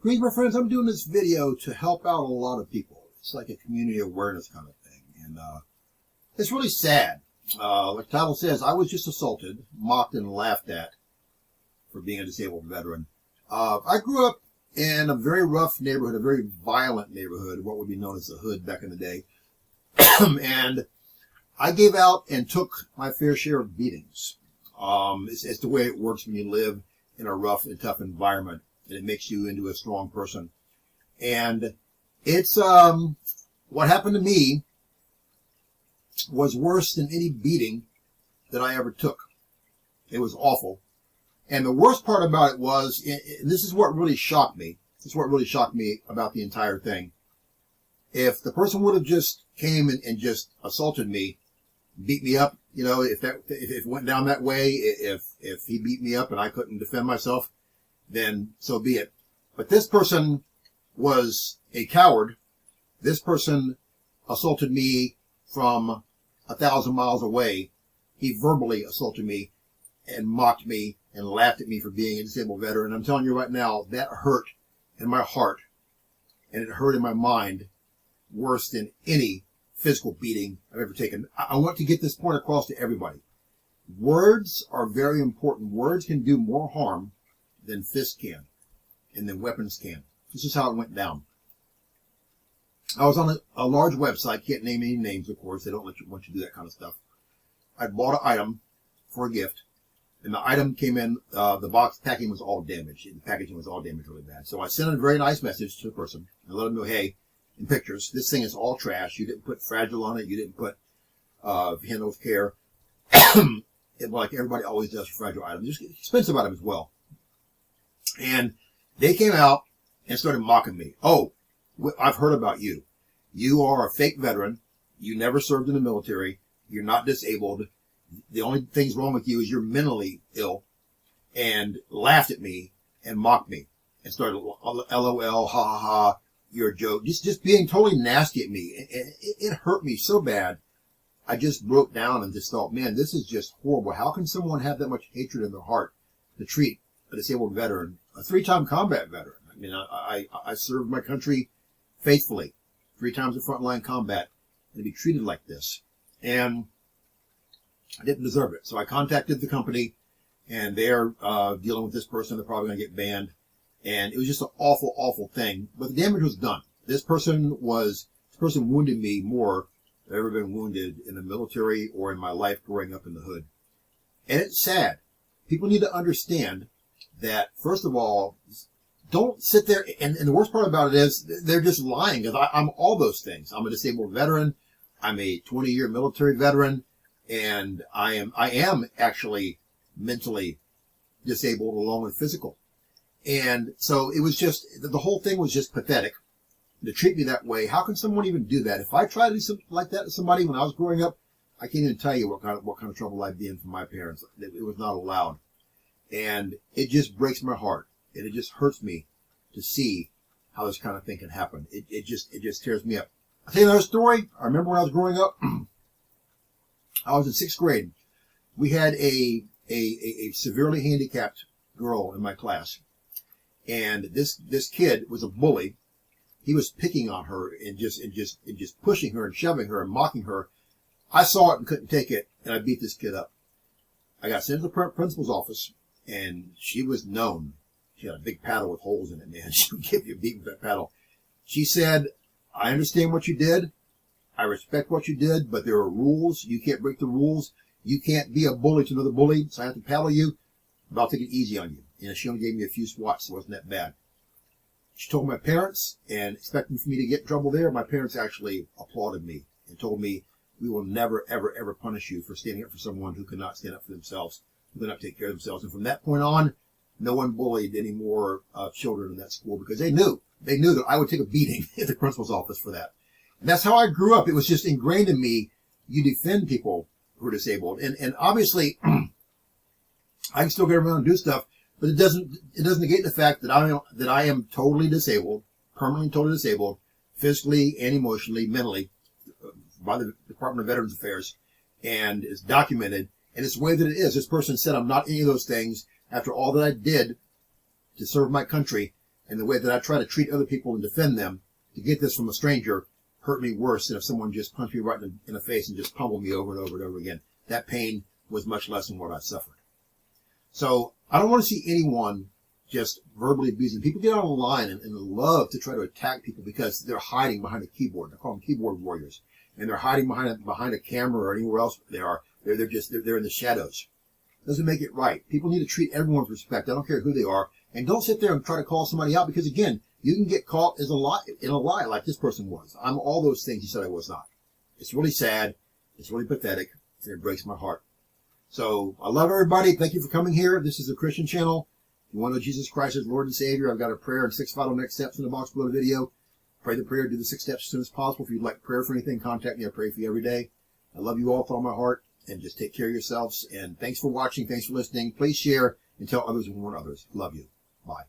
Greetings, my friends. I'm doing this video to help out a lot of people. It's like a community awareness kind of thing. And it's really sad. Like the title says, I was just assaulted, mocked, and laughed at for being a disabled veteran. I grew up in a very rough neighborhood, a very violent neighborhood, what would be known as the hood back in the day. And I gave out and took my fair share of beatings. It's the way it works when you live in a rough and tough environment, and it makes you into a strong person. And it's what happened to me was worse than any beating that I ever took. It was awful. And the worst part about it was, this is what really shocked me. This is what really shocked me about the entire thing. If the person would have just came and just assaulted me, beat me up, you know, if it went down that way, if he beat me up and I couldn't defend myself, then so be it. But this person was a coward. This person assaulted me from 1,000 miles away. He verbally assaulted me and mocked me and laughed at me for being a disabled veteran. I'm telling you right now, that hurt in my heart and it hurt in my mind worse than any physical beating I've ever taken. I want to get this point across to everybody. Words are very important. Words can do more harm than fists can and than weapons can. This is how it went down. I was on a large website. Can't name any names, of course. They don't want you to do that kind of stuff. I bought an item for a gift, and the item came in, the box packing was all damaged. The packaging was all damaged really bad. So I sent a very nice message to the person and let them know, hey, in pictures, this thing is all trash. You didn't put fragile on it. You didn't put handle with care. Like everybody always does for fragile items. Just expensive item as well. And they came out and started mocking me. Oh, I've heard about you. You are a fake veteran. You never served in the military. You're not disabled. The only thing's wrong with you is you're mentally ill. And laughed at me and mocked me and started LOL, ha ha ha, you're a joke. Just being totally nasty at me. It hurt me so bad. I just broke down and just thought, man, this is just horrible. How can someone have that much hatred in their heart to treat a disabled veteran, a 3-time combat veteran? I mean, I served my country faithfully, 3 times in frontline combat, and to be treated like this. And I didn't deserve it. So I contacted the company, and they're dealing with this person. They're probably going to get banned. And it was just an awful, awful thing. But the damage was done. This person wounded me more than I've ever been wounded in the military or in my life growing up in the hood. And it's sad. People need to understand that, first of all, don't sit there, and the worst part about it is they're just lying, because I'm all those things. I'm a disabled veteran. I'm a 20-year military veteran, and I am actually mentally disabled along with physical. And so it was just, the whole thing was just pathetic to treat me that way. How can someone even do that? If I tried to do something like that to somebody when I was growing up, I can't even tell you what kind of trouble I'd be in from my parents. It was not allowed. And it just breaks my heart. And it just hurts me to see how this kind of thing can happen. It just tears me up. I'll tell you another story. I remember when I was growing up, I was in 6th grade. We had a severely handicapped girl in my class. And this kid was a bully. He was picking on her and just pushing her and shoving her and mocking her. I saw it and couldn't take it, and I beat this kid up. I got sent to the principal's office, and she was known. She had a big paddle with holes in it, man. She would give you a beat with that paddle. She said, I understand what you did. I respect what you did, but there are rules. You can't break the rules. You can't be a bully to another bully, so I have to paddle you. But I'll take it easy on you. You know, she only gave me a few swats, so it wasn't that bad. She told my parents, and expecting for me to get in trouble there, my parents actually applauded me and told me, we will never, ever, ever punish you for standing up for someone who could not stand up for themselves, who could not take care of themselves. And from that point on, no one bullied any more children in that school, because they knew that I would take a beating at the principal's office for that. And that's how I grew up. It was just ingrained in me. You defend people who are disabled. And obviously, I can still get around and do stuff, but it doesn't negate the fact that I am totally disabled, permanently totally disabled, physically and emotionally, mentally, by the Department of Veterans Affairs, and it's documented, and it's the way that it is. This person said I'm not any of those things after all that I did to serve my country, And the way that I try to treat other people and defend them to get this from a stranger hurt me worse than if someone just punched me right in the face and just pummeled me over and over and over again. That pain was much less than what I suffered. So I don't want to see anyone just verbally abusing. People get online and love to try to attack people because they're hiding behind a keyboard. They call them keyboard warriors. And they're hiding behind a camera or anywhere else they are. They're in the shadows. Doesn't make it right. People need to treat everyone with respect. I don't care who they are. And don't sit there and try to call somebody out because, again, you can get caught in a lie like this person was. I'm all those things he said I was not. It's really sad. It's really pathetic. And it breaks my heart. So I love everybody. Thank you for coming here. This is a Christian channel. If you want to know Jesus Christ as Lord and Savior, I've got a prayer and 6 vital next steps in the box below the video. Pray the prayer. Do the 6 steps as soon as possible. If you'd like prayer for anything, contact me. I pray for you every day. I love you all with all my heart. And just take care of yourselves. And thanks for watching. Thanks for listening. Please share and tell others who want others. Love you. Bye.